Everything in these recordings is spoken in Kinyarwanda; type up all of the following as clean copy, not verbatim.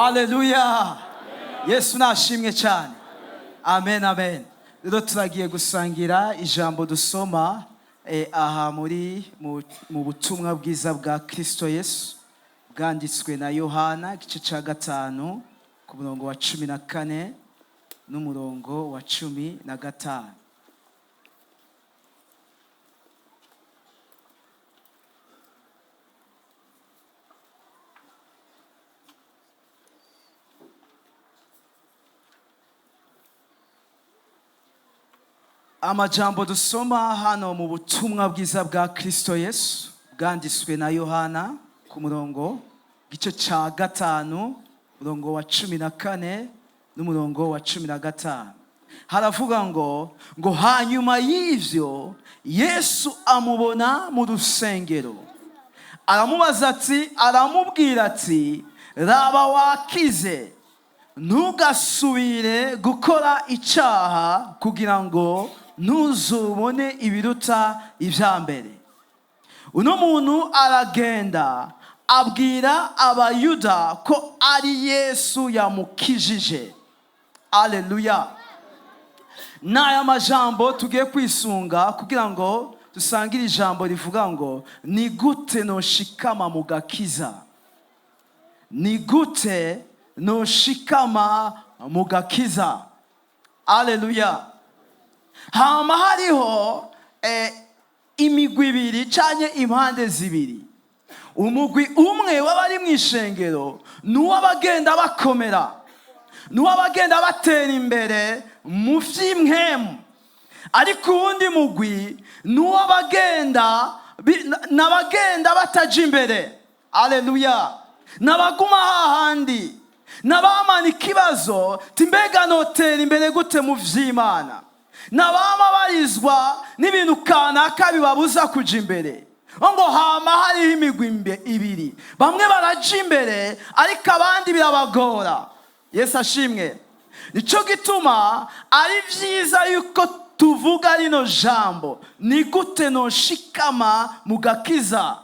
Haleluya. Yesu nashimwe cyane. Amen, amen. Rero turagiye gusangira ijambo dusoma aha mu butumwa bwiza bwa Kristo Yesu bwanditswe na Yohana igice cya 5 ku murongo wa 14 n'umurongo wa 15. Amajambo dusoma hano mu butumwa bwiza bwa Kristo Yesu bwanditswe na Yohana ku murongo gice cya 5 murongo wa 14 n'umurongo wa 15. Haravuga ngo hanyuma y'ivyo Yesu amubona mu rusengero, aramubwira ati raba wakize, ntugasubire gukora icyaha kugira ngo ntuzubone ibiruta ibya mbere. Uno muntu aragenda abwira abayuda ko ari Yesu yamukijije. Haleluya. N'aya majambo tugiye kwisunga kugira ngo dusangire ijambo rivuga ngo ni gute noshikama mu Gakiza. Ni gute noshikama mu Gakiza. Haleluya. Hama hariho imigwi ibiri cyanye impande zibiri. Umugwi umwe w'abari mu ishengero n'uw'abagenda bakomera, n'uw'abagenda batera imbere mu vy'imhemu. Ariko uwundi mugwi n'abagenda bataja imbere. Haleluya. N'abaguma hahandi, n'abamana ikibazo timbega notera imbere gute mu vy'Imana, n'abama barizwa n'ibintu kanaka bibabuza kuja imbere. Ngo hama hariho imigwi ibiri, bamwe baraja imbere ariko abandi birabagora. Yesu ashimwe. Nico gituma ari vyiza yuko tuvuga rino jambo, ni gute noshikama mu Gakiza.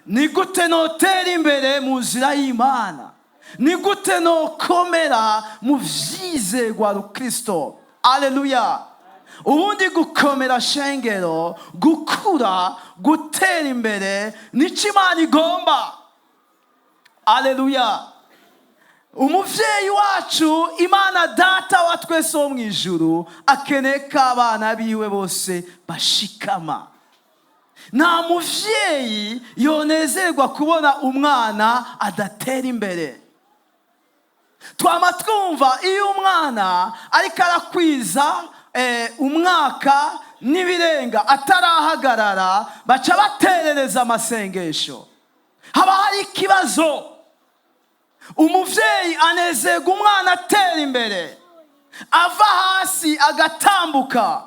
Ni gute notera imbere mu nzira y'Imana. Ni gute nokomera mu vyizerwa rukristo. Haleluya. Ubundi gukomera shengero, gukura, gutera imbere nico Imana igomba. Haleluya. Umuvyeyi wacu Imana data wa twese wo mw'ijuru akeneye ko abana biwe bose bashikama. Nta muvyeyi yonezerwa kubona umwana adatera imbere. Twama twumva iyo umwana ariko arakwiza umwaka n'ibirenga atarahagarara baca baterereza amasengesho. Haba hari ikibazo. Umuvyeyi anezerwa umwana atera imbere, ava hasi agatambuka,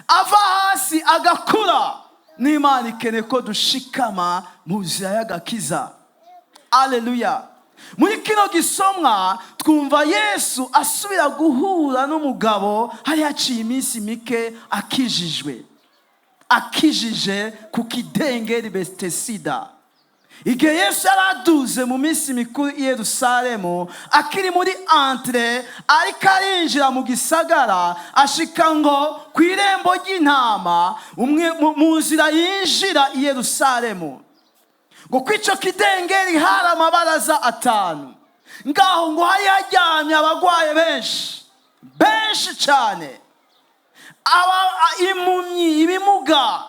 ava hasi agakura. N'Imana ikeneye ko dushikama mu nzira y'agakiza. Haleluya. Muri kino gisomwa twumva Yesu asubira guhura n'umugabo hari haciye iminsi mike akijije ku kidengeri Betesida. Igihe Yesu yaraduze mu minsi mikuru i Yerusalemu, akiri muri entre ariko arinjira mu gisagara, ashika ngo ku irembo ry'intama mu nzira yinjira i Yerusalemu. Ngo kw'ico kidengeri hari amabaraza 5. Ngaho ngo hari haryamye abagwaye benshi cyane, impumyi, ibimuga,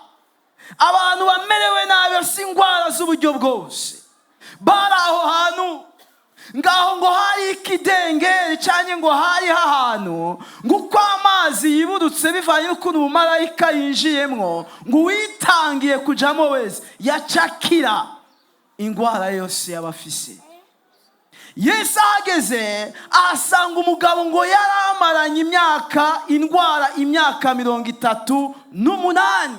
abantu bamerewe nabi bafite indwara z'uburyo bwose. Bari aho hantu. Ngaho ngo hari ikidengeri cyane, ngo hari ahantu ngo uko amazi yiburutse bivanye n'ukuntu umumarayika yinjiyemwo, ngo witangiye kujamo wese yacakira indwara yose y'abafise. Yesu ahageze ahasanga umugabo ngo yaramaranye indwara imyaka 38.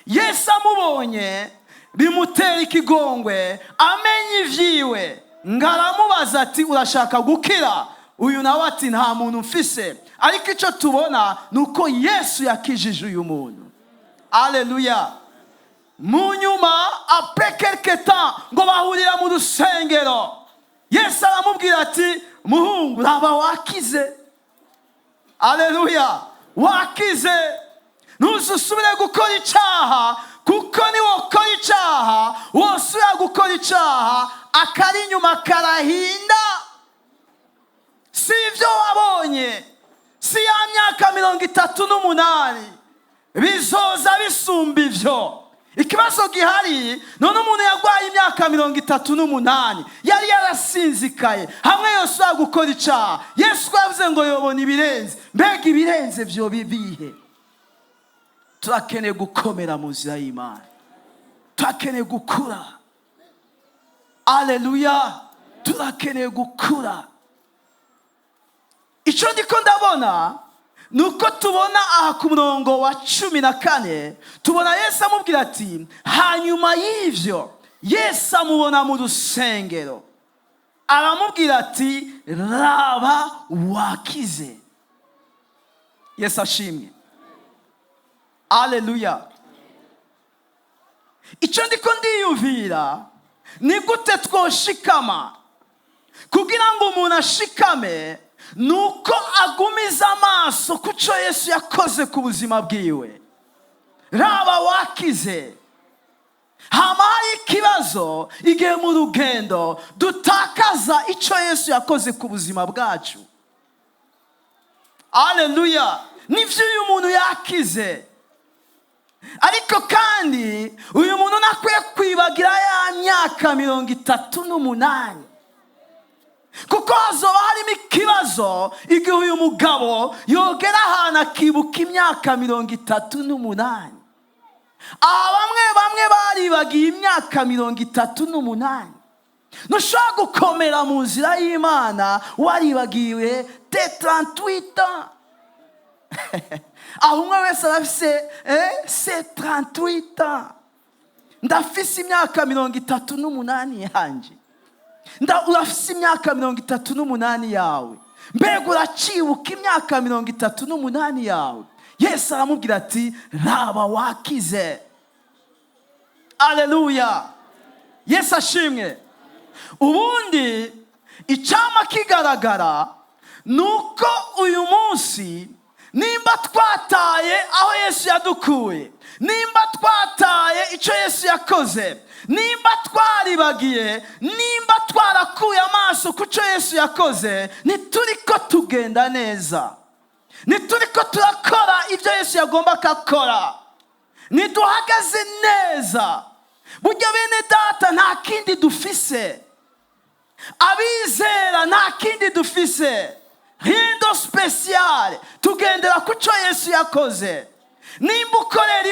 Yesu amubonye bimutera ikigongwe, amenye ivyiwe, ngaramubaza ati urashaka gukira? Uyu nawe ati nta muntu mfise. Ariko icyo tubona nuko Yesu yakijije uyu muntu. Haleluya. Mu nyuma après quelque temps ngo bahurira mu rusengero, Yesu aramubwira ati muhungu raba wakize. Aleluya, wakize, ntuzusubire gukora icyaha, kuko niwokora icyaha wosubira gukora icyaha akari inyuma karahinda. Si ibyo wabonye, si ya myaka 38 bizoza bisumba ibyo. Ikibazo gihari none umuntu yarwaye imyaka 38 yari yarasinzikaye, hamwe yose gukora icyaha. Yesu yavuze ngo yobona ibirenze. Mbega ibirenze byo bibihe? Turakeneye gukomera mu nzira y'Imana, turakeneye gukura. Aleluya, turakeneye gukura. Icyo ndiko ndabona nuko tubona aha ku murongo wa 14 tubona Yesu amubwira ati hanyuma y'ivyo Yesu amubona mu rusengero aramubwira ati raba wakize. Yesu ashimwe. Aleluya. Icyo ndiko ndiyumvira ni gute twoshikama. Kugira ngo umuntu ashikame nuko agumiza amaso kuco Yesu yakoze ku buzima bwiwe. Raba wakize. Hama hari ikibazo igihe mu rugendo dutakaza icyo Yesu yakoze ku buzima bwacu. Aleluya. Nivyo uyu muntu yakize, ariko kandi uyu muntu nakwiye kwibagira ya myaka 38, kuko hazoba harimo ikibazo igihe uyu mugabo yogera ahantu akibuka imyaka 38. Bamwe baribagiye imyaka 38. Ntushobora gukomera mu nzira y'Imana waribagiwe 38. Aho umwe wese arafise 38. Ndafise imyaka 38 yanje. Urafise imyaka 38 yawe. Mbega uracibuka imyaka 38 yawe? Yesu aramubwira ati raba wakize. Aleluya. Yesu ashimwe. Ubundi icyama kigaragara nuko uyu munsi nimba twataye aho Yesu yadukuye, nimba twataye icyo Yesu yakoze, nimba twaribagiye, nimba twarakuye amaso ku cyo Yesu yakoze, ntituriko tugenda neza, ntituriko turakora ibyo Yesu yagomba gukora, ntiduhagaze neza. Burya bene data nta kindi dufise, abizera nta kindi dufise, hindo special tugendera ku cyo Yesu yakoze. Nimba ukorera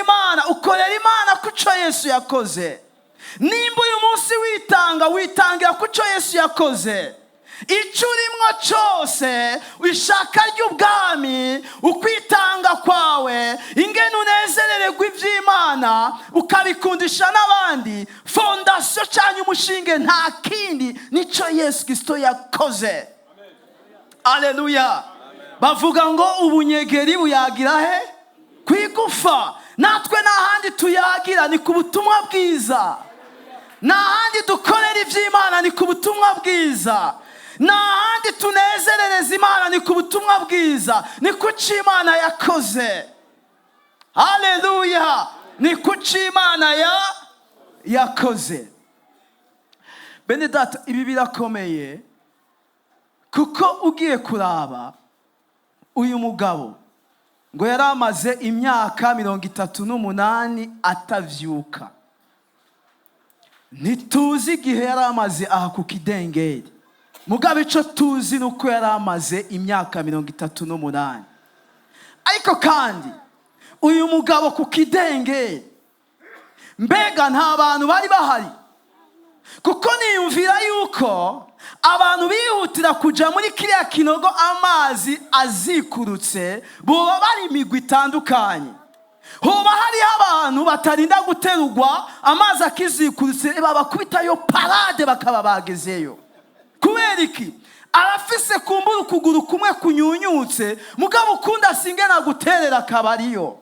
Imana ku cyo Yesu yakoze. Nimba uyu munsi witangira ku cyo Yesu yakoze. Icyo urimo cyose, ishaka ry'ubwami, ukwitanga kwawe, ingene unezerererwa iby'Imana ukabikundisha n'abandi, fondasiyo cyangwa umushinge nta kindi nicyo Yesu Kristo yakoze. Aleluya. Bavuga ngo ubunyegeri buyagira he? Kwigufa. Natwe n'ahandi tuyagira ni ku butumwa bwiza. N'ahandi dukorera iby'Imana ni ku butumwa bwiza. N'ahandi tunezerereza Imana ni ku butumwa bwiza. Ni ku cyo Imana yakoze. Haleluya. Ni ku cyo Imana yakoze. Bene data, ibi birakomeye, kuko ugiye kuraba uyu mugabo ngo yari amaze imyaka 38 atavyuka. Ntituzi igihe yari amaze aha ku kidengeri, mugabo icyo tuzi nuko yari amaze imyaka 38. Ariko kandi uyu mugabo ku kidengeri, mbega nta bantu bari bahari, kuko niyumvira yuko abantu bihutira kuja muri kiriya kinogo amazi azikurutse boba bari imigwi itandukanye. Hoba hariho abantu batarinda guterugwa amazi akizikurutse babakubitayo parade bakaba bagezeyo. Kubera iki? Arafise kumbura ukuguru kumwe kunyunyutse, mugabo ukunda asingena guterera akabariyo.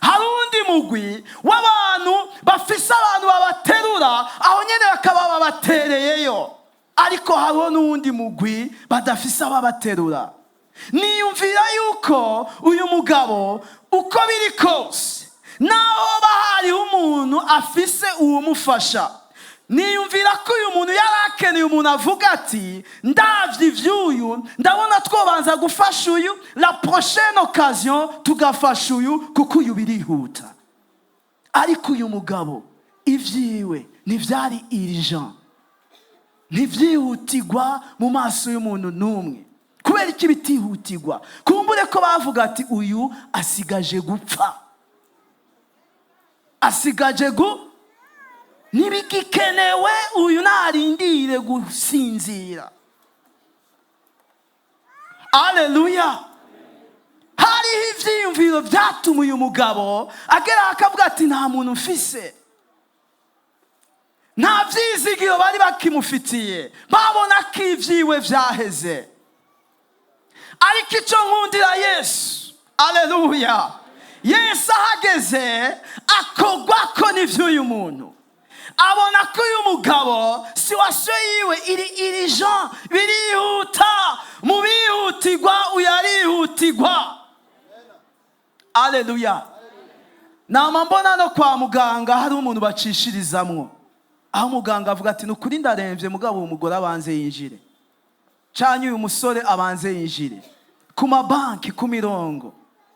Hari undi mugwi w'abantu bafise abantu babaterura, aho nyene bakaba babatereyeyo. ariko hariho n'uwundi mugwi badafise ababaterura. Niyumvira yuko uyu mugabo uko biri kose naho bahariho umuntu afise uwumufasha, niyumvira ko uyu muntu yari akeneye umuntu avuga ati ndavye ivy'uyu ndabona twobanza gufasha uyu, la prochaine occasion tugafasha uyu kuko uyu birihuta. Ariko uyu mugabo ivyiwe ntivyari urgent, ntivyihutirwa mu maso y'umuntu n'umwe. Kubera iki bitihutirwa? Kumbure ko bavuga ati uyu asigaje gupfa, asigaje ntibigikenewe, uyu narindire gusinzira. Haleluya. Hariho ivyiyumviro vyatuma uyu mugabo agera akavuga ati nta muntu mfise, nta vyizigiro bari bakimufitiye, babona ko ivyiwe vyaheze. Ariko ico nkundira Yesu, haleluya, Yesu ahageze akogwako n'ivy'uyu muntu, abona ko uyu mugabo situation yiwe iri Jean birihuta, mu bihutirwa uyarihutirwa. Haleluya. Nama mbona no kwa muganga hari umuntu bacishirizamwo, aho muganga avuga ati nukuri ndaremvye mugabo umugore abanze yinjire, canke uyu musore abanze yinjire. Ku mabanki, ku mirongo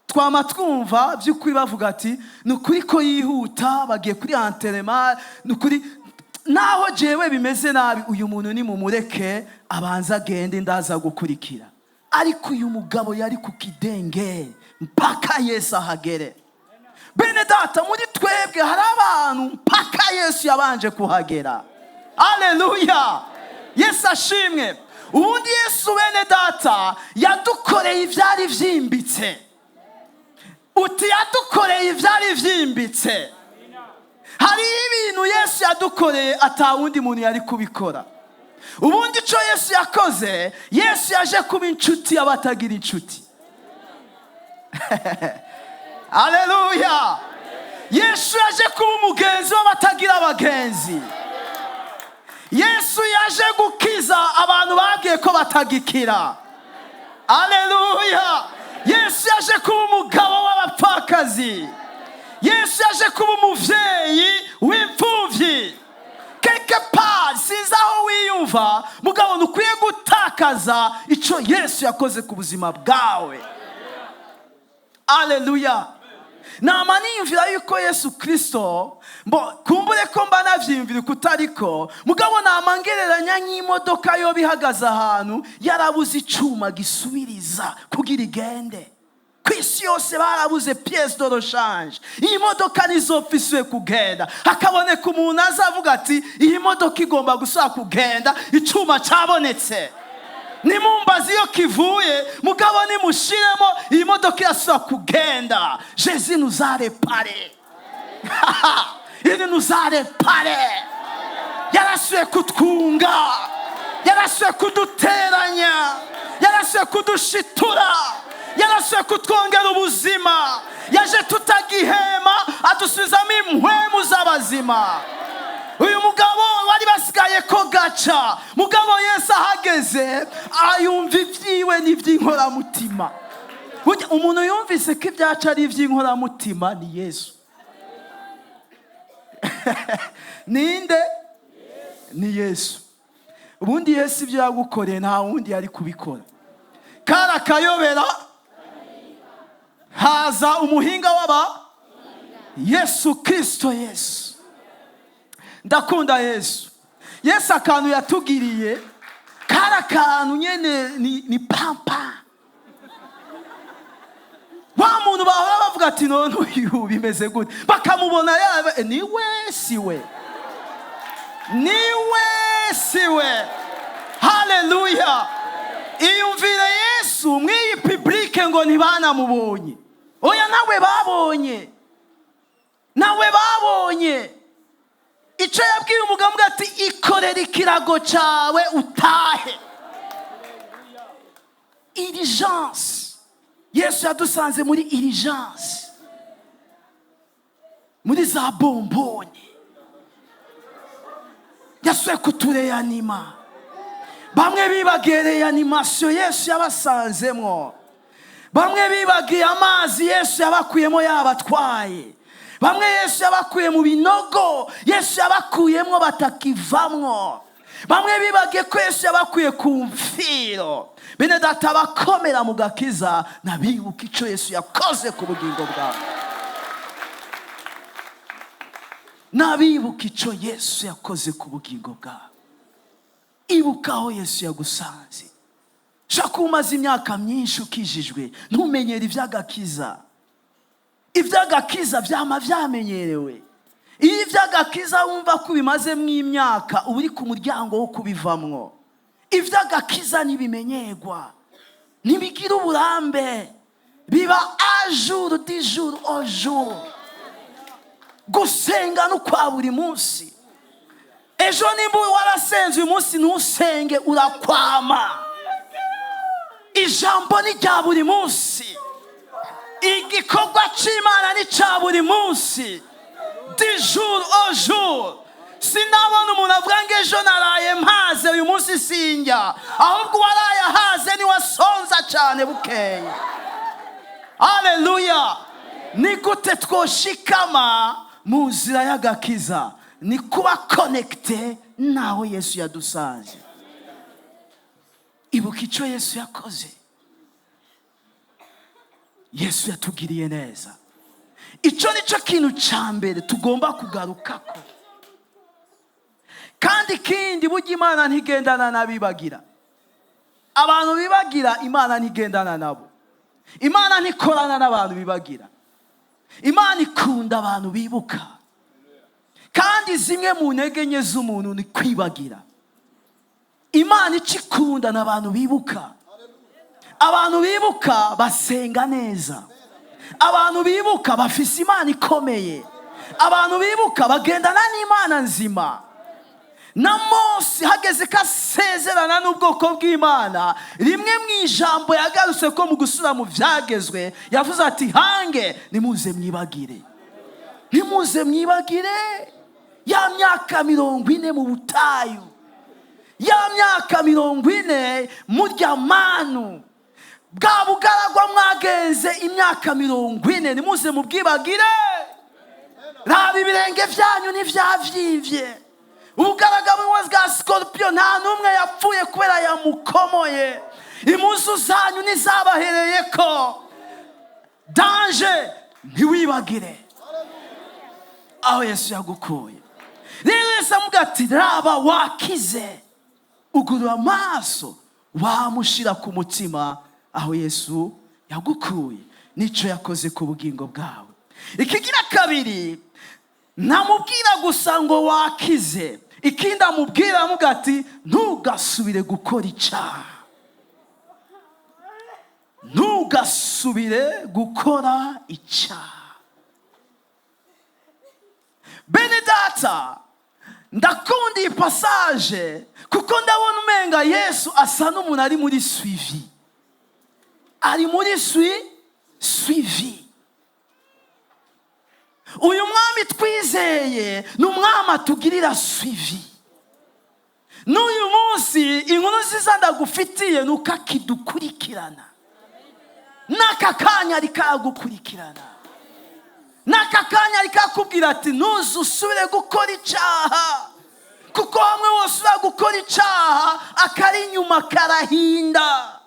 twama twumva by'ukuri bavuga ati nukuri ko yihuta, bagiye kuri enterrement, nukuri naho jewe bimeze nabi uyu muntu ni mumureke abanza agende ndaza gukurikira. Ariko uyu mugabo yari ku kidenge mpaka Yesu ahagere. Bene data, muri twebwe hari abantu mpaka Yesu yabanje kuhagera. Haleluya. Yesu ashimwe. Ubundi Yesu bene data yadukoreye ivyari vyimbitse. Uti yadukoreye ivyari vyimbitse. Hari ibintu Yesu yadukoreye atawundi muntu yari kubikora. Ubundi ico Yesu yakoze, Yesu yaje kuba inshuti y'abatagira inshuti. Haleluya. Yesu yaje kuba umugenzi w'abatagira abagenzi. Yesu yaje gukiza abantu bagiye ko batagikira. Haleluya. Yesu yaje kuba umugabo w'abapfakazi. Yesu yaje kuba umuvyeyi w'imfuvyi. Quelque part sinzi aho wiyumva, mugabo nukwiye gutakaza ico Yesu yakoze ku buzima bwawe. Haleluya. Nama niyumvira yuko Yesu Kristo, kumbure ko mba navyiyumvira kutariko, mugabo nama ngereranya nk'imodoka yo bihagaze ahantu yarabuze icuma gisubiriza kugira igende. Kwisi yose barabuze pièce de rechange. Iyi modoka nizofiswe kugenda, hakaboneka umuntu azavuga ati iyi modoka igomba gusaba kugenda, icuma cabonetse. Nimumbazi yo kivuye, mugabo nimushiremo iyi modoka irasubira kugenda. Jésus nous a réparé. Il nous a réparé. Yarasuye kutwunga, yarasuye kuduteranya, yarasuye kudushitura, yarasuye kutwongera ubuzima. Yaje tutagihema adusubizamo impwemu z'abazima. Uyu mugabo wari basigaye ko gaca, mugabo Yesu ahageze ayumva ivyiwe n'ivy'inkoramutima. Umuntu yumvise ko ibyaca ari ivy'inkoramutima ni Yesu. Ninde? Ni Yesu. Ubundi Yesu ibyo yagukoreye nta wundi yari kubikora. Kara kayobera haza umuhinga w'aba Yesu Kristo. Yesu, ndakunda Yesu. Yesu akantu yatugiriye kara kantu nyene ni pampa. Wa muntu bahora bavuga ati none uyu bimeze gute, bakamubona yabe niwe siwe, niwe siwe. Haleluya. Iyumvire Yesu mwiyi publike ngo ntibanamubonye. Oya, nawe babonye, nawe babonye. Ico yabwiye umugambwe ati ikorera ikirago cawe utahe. Urgence. Yesu yadusanze muri urgence, muri za bomboni. Yasuye kutureanima. bamwe bibagereye animasiyo Yesu yabasanzemwo, bamwe bibagiye amazi Yesu yabakuyemo yabatwaye, bamwe Yesu yabakuye mu binogo Yesu yabakuyemo batakivamwo, bamwe bibagiye ko Yesu yabakuye ku mfiro. Bene data bakomera mu Gakiza, nabibuka icyo Yesu yakoze ku bugingo bwawe, nabibuka icyo Yesu yakoze ku bugingo bwawe. Ibuka aho Yesu yagusanze. Shaka umaze imyaka myinshi ukijijwe ntumenyere iby'agakiza. Iby'agakiza byama byamenyerewe. Iyo iby'agakiza wumva ko bimazemo imyaka uba uri ku muryango wo kubivamwo. Iby'agakiza ntibimenyerwa, ntibigira uburambe, biba jour du jour au jour. Gusenga no kwa buri munsi. Ejo nimba warasenze uyu munsi ntusenge urakwama. Ijambo ni rya buri munsi, igikorwa cy'Imana ni cya buri munsi, du jour au jour. Sinabona umuntu avuga ngo ejo naraye mpaze uyu munsi sinjya, ahubwo waraye ahaze ni wasonza cyane bukeye. Haleluya. Ni gute twoshikama mu nzira y'agakiza? Ni kuba connecte naho Yesu yadusanze. Ibuka icyo Yesu yakoze. Yesu yatugiriye neza. Icyo ni cyo kintu cya mbere tugomba kugarukako. Kandi ikindi, burya Imana ntigendana n'abibagira. Abantu bibagira Imana ntigendana nabo. Imana ntikorana n'abantu bibagira. Imana ikunda abantu bibuka. Kandi zimwe mu ntege nke z'umuntu ni kwibagira. Imana ikikunda n'abantu bibuka. Abantu bibuka basenga neza. Abantu bibuka bafise Imana ikomeye. Abantu bibuka bagendana n'Imana nzima. Na Mose hageze ko asezerana n'ubwoko bw'Imana, rimwe mu ijambo yagarutse ko mu gusura mu byagezwe yavuze ati hange nimuze mwibagire. Nimuze mwibagire ya myaka 40 mu butayu, ya myaka 40 murya manu, bwa bugaragwa mwagenze imyaka 40, nimuze mubwibagire. Raba ibirenge byanyu ntivyavyivye, ubugaragwa bwa scorpion nta numwe yapfuye kubera yamukomoye, impuzu zanyu nizabahereyeko. Danger ntiwibagire aho Yesu yagukuye. Rero Yesu amuga ati raba wakize, ugurura amaso wamushira ku mutima aho Yesu yagukuye n'icyo yakoze ku bugingo bwawe. Ikigira kabiri, namubwira gusa ngo wakize, ikindi amubwira amuga ati ntugasubire gukora icyaha. Ntugasubire gukora icyaha. Bene data, ndakunda iyi passage kuko ndabona umenga Yesu asa n'umuntu ari muri suivi. Ari muri suivi. Uyu mwami twizeye ni umwami atugirira suivi. N'uyu munsi inkuru nziza ndagufitiye nuko akidukurikirana. N'aka kanya ari kagukurikirana. N'aka kanya ari kakubwira ati ntuzusubire gukora icyaha, kuko hamwe wose ura gukora icyaha akari inyuma karahinda,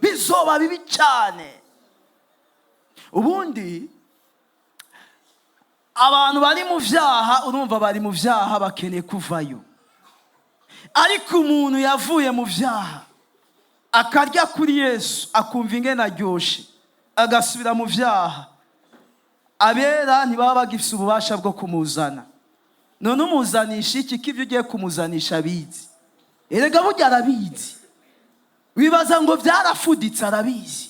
bizoba bibi cyane. Ubundi abantu bari mu byaha, urumva bari mu byaha bakeneye kuvayo. Ariko umuntu yavuye mu byaha akarya kuri Yesu akumva ingene aryoshe agasubira mu byaha, abera ntibaba bagifite ububasha bwo kumuzana. None umuzanisha iki k'ibyo ugiye kumuzanisha abizi? Erega burya arabizi. Wibaza ngo byarafuditse, arabizi.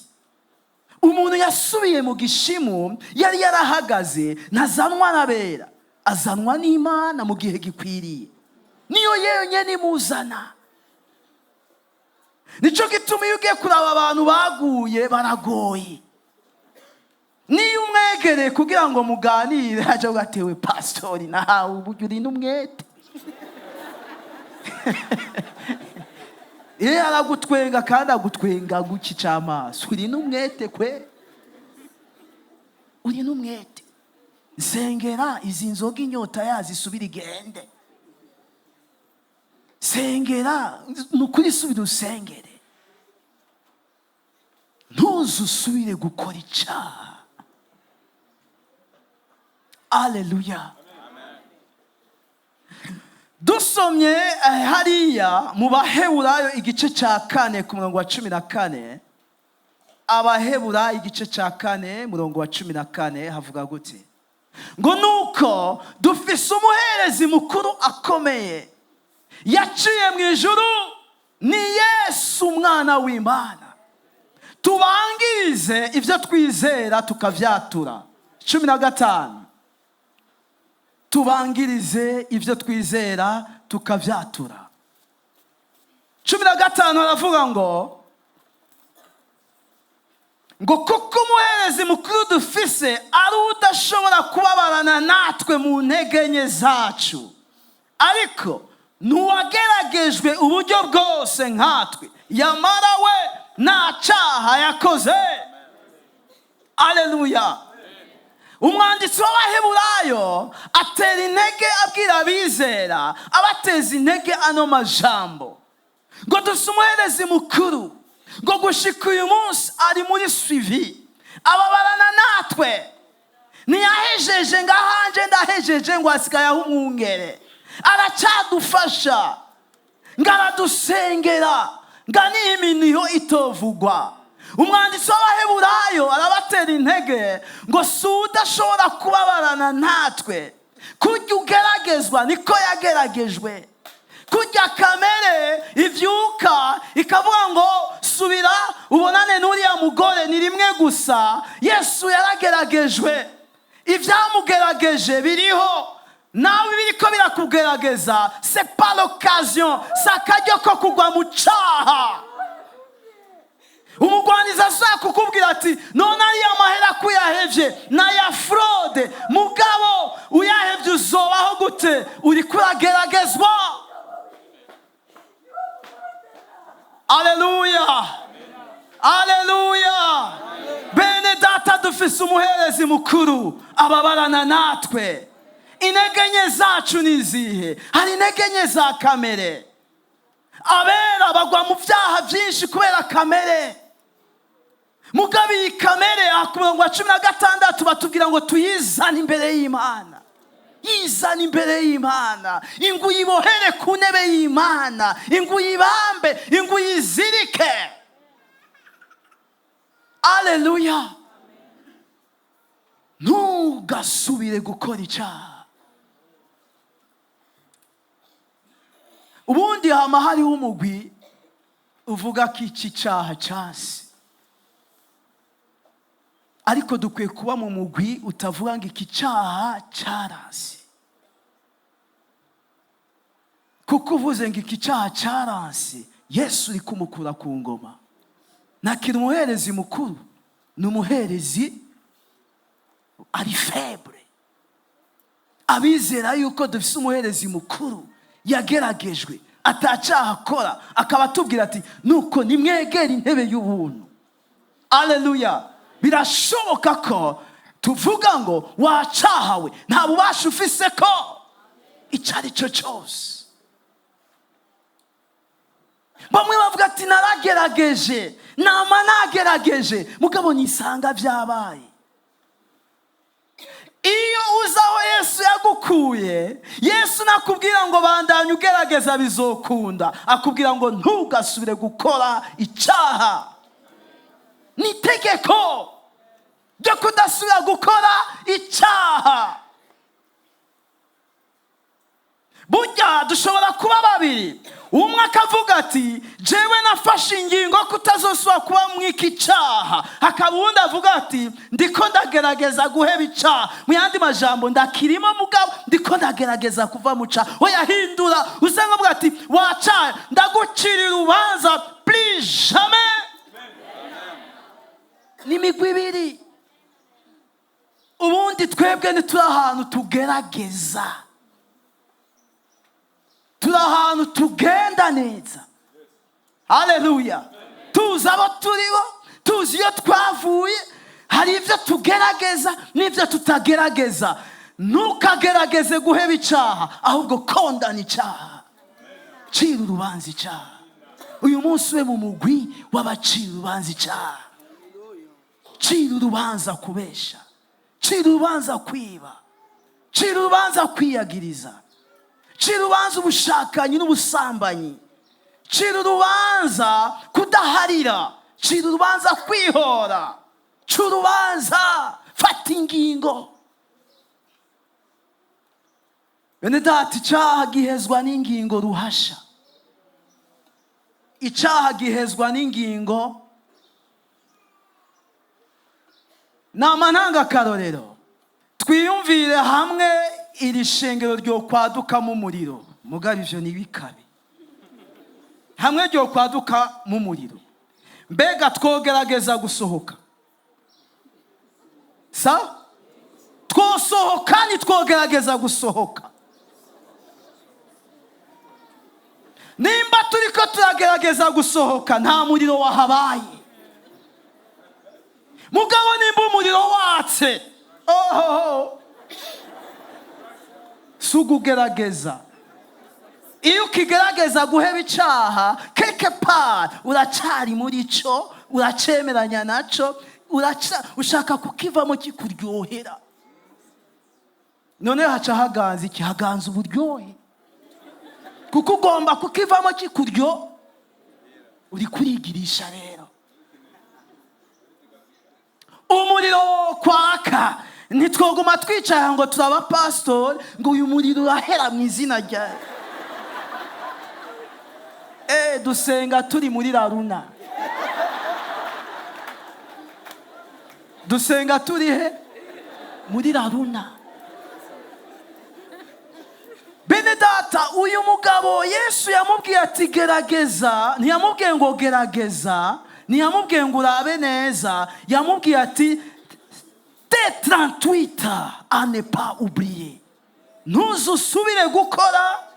Umuntu yasubiye mu gishimu yari yarahagaze ntazanwa n'abera, azanwa n'Imana mu gihe gikwiriye. Niyo yenyine imuzana. Nico gituma iyo ugiye kuraba abantu baguye baragoye. Niyo umwegereye kugira ngo muganire aje ugatewe pastori nahawe uburyo uri n'umwete. aragutwenga kandi agutwenga guki cy'amaso. Uri n'umwete kwe, uri n'umwete. Sengera izi nzoga inyota yazo isubira igende. Sengera nukuri, subira usengere, ntuzusubire gukora icyaha. Aleluya. Dusomye hariya mu Baheburayo igice cya 4 ku murongo wa 14. Abaheburayo igice cya 4 murongo wa 14 havuga gute? Ngo nuko dufise umuherezi mukuru akomeye yaciye mu ijuru, ni Yesu umwana w'Imana. Tubangirize ibyo twizera tukavyatura. 15. Tubangirize ibyo twizera tukavyatura. 15 aravuga ngo kuko umuherezi mukuru dufise ari udashobora kubabarana natwe mu ntege nke zacu, ariko n'uwageragejwe uburyo bwose nkatwe, yamara we nta cyaha yakoze. Aleluya. Umwanditsi w'Abaheburayo atera intege abwira abizera, abateza intege ano majambo ngo dufise umuherezi mukuru, ngo gushika uyu munsi ari muri suivi, ababarana natwe. Ntiyahejeje ngo ahanje ndahejeje ngo asigaye aho umwungere, aracyadufasha, ngo aradusengera, ngo niho iminiho itovugwa. Umwanditsi w'Abaheburayo arabatera intege ngo si udashobora kubabarana natwe, kurya ugeragezwa niko yageragejwe. Kurya kamere ivyuka ikavuga ngo subira ubonane n'uriya mugore ni rimwe gusa. Yesu yarageragejwe, ivyamugerageje biriho, nawe biriko birakugerageza. C'est pas l'occasion, sakaryo ko kugwa mu cyaha. Umugwaniza ashaka kukubwira ati none ariya mahera kuyahevye n'aya fraude, mugabo uyahevye uzobaho gute? Uri kurageragezwa. Aleluya. Aleluya. Bene data, dufise umuherezi mukuru ababarana natwe. Intege nke zacu nizihe? Hari intege nke za kamere. Abera bagwa mu byaha byinshi kubera kamere. Mugabo iyi kamere akurongo wa 16 batubwira ngo tuyizane imbere y'Imana. Yizana imbere y'Imana, ingu yibohere ku ntebe y'Imana, ingu yibambe, ingu yizirike. Aleluya. Ntugasubire gukora icyaha. Ubundi hama hariho umugwi uvuga ko iki cyaha cyasi, ariko dukwiye kuba mu mugwi utavuga ngo iki cyaha cyaranse. Kuko uvuze ngo iki cyaha cyaranse, Yesu uri kumukura ku ngoma. Nakira umuherezi mukuru, ni umuherezi ari faible. Abizera yuko dufise umuherezi mukuru yageragejwe, atacyaha akora, akaba atubwira ati nuko nimwegera intebe y'ubuntu. Aleluya. Birashoboka ko tuvuga ngo wacahawe, nta bubasha ufise ko icyari cyo cyose. Bamwe bavuga ati naragerageje, nama nagerageje, mugabo nisanga byabaye. Iyo uzaho Yesu yagukuye, Yesu nakubwira ngo bandanye ugerageza bizokunda, akubwira ngo ntugasubire gukora icyaha. Ni tegeko ryo kudasubira gukora icyaha. Burya dushobora kuba babiri, umwe akavuga ati jewe nafashe ingingo kutazosubira kuba mw'iki cyaha, hakaba uwundi avuga ati ndiko ndagerageza guheba icyaha. Mu yandi majambo ndakirimo mugabo ndiko ndagerageza kuva mu cyaha. Oya hindura, usenga avuga ati wacaye, ndagucirira urubanza, plus jamais. N'imigwi ibiri. Ubundi twebwe ntituri ahantu tugerageza, turi ahantu tugenda neza. Haleluya. Tuzi abo turibo, tuzi iyo twavuye. Hari ibyo tugerageza n'ibyo tutagerageza. Ntukagerageze guheba icyaha, ahubwo kondana icyaha. Cira urubanza icyaha. Uyu munsi we mu mugwi w'abacira urubanza icyaha. Cira urubanza kubesha, cira urubanza kwiba, cira urubanza kwiyagiriza, cira urubanza ubushakanyi n'ubusambanyi, cira urubanza kudaharira, cira urubanza kwihora, cira urubanza fata ingingo. Bene data, icyaha gihezwa n'ingingo ruhasha. Icyaha gihezwa n'ingingo. Nama ntanga akarorero. Twiyumvire hamwe iri shengero ryo kwaduka mu muriro. Mugabe ivyo ni bikabe. Hamwe ryo kwaduka mu muriro. Mbega twogerageza gusohoka? Sa? Twosohoka ni twogerageza gusohoka. Nimba turiko turagerageza gusohoka, nta muriro wahabaye. Mugabo nimba umuriro watse, sugugerageza. Iyo ukigerageza guheba icyaha, quelque part uracari muri cyo, uracemeranya naco, ushaka kukivamo kikuryohera. None haca haganza iki? Haganza uburyohe. Kuko ugomba kukivamo kikuryo, uri kurigirisha rero. Umuriro kwaka, ntitwoguma twicaye ngo turaba pastor ngo uyu muriro urahera mu izina rya. Dusenga turi muri Laruna. Dusenga turi he? Muri Laruna. Bene data, uyu mugabo Yesu yamubwiye ati gerageza, ntiyamubwiye ngo gerageza, ntiyamubwiye ngo urabe neza, yamubwiye ati t'es 38 à ne pas oublier. Ntuzusubire gukora.